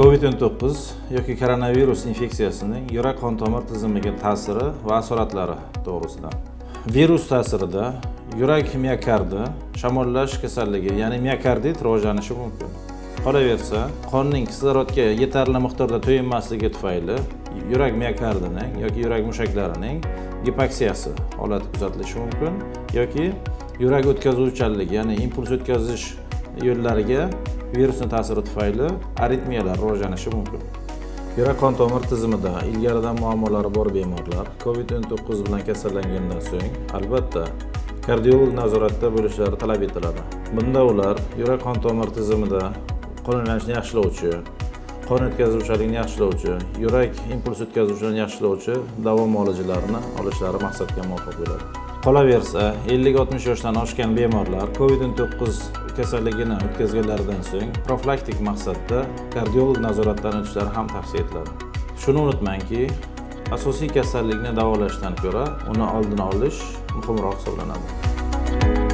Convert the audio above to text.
COVID-19 yoki koronavirus infeksiyasining yurak qon tomir tizimiga ta'siri va asoratlari to'g'risida. Virus ta'sirida yurak miokardi shamollash kasalligi, ya'ni miokardit rivojlanishi mumkin. Qolaversa, qonning kislorodga yetarli miqdorda to'yinmasligi tufayli yurak miokardining yoki yurak mushaklarining gipoksiyasi holati kuzatilishi mumkin yoki yurak o'tkazuvchanligi, ya'ni impuls o'tkazish yo'llariga virusning ta'siri tufayli aritmiyalar rivojlanishi mumkin. Yurak qon tomir tizimida ilgaridan muammolari bor bemorlar COVID-19 bilan kasallangandan so'ng albatta kardiolog nazoratda bo'lishlari talab etiladi. Bunda ular yurak qon tomir tizimida qon aylanishini yaxshilovchi, qon o'tkazuvchanligini yaxshilovchi, yurak impuls o'tkazuvchiligini yaxshilovchi davo muolajalarini olishlari maqsadga muvofiq bo'ladi. Qolaversa, 50-60 yoshdan oshgan bemorlar COVID-19 kasalligini o'tkazganlaridan so'ng profilaktik maqsadda kardiolog nazoratdan o'tishlari ham tavsiya etiladi. Shuni unutmangki, asosiy kasallikni davolashdan ko'ra uni oldini olish muhimroq hisoblanadi.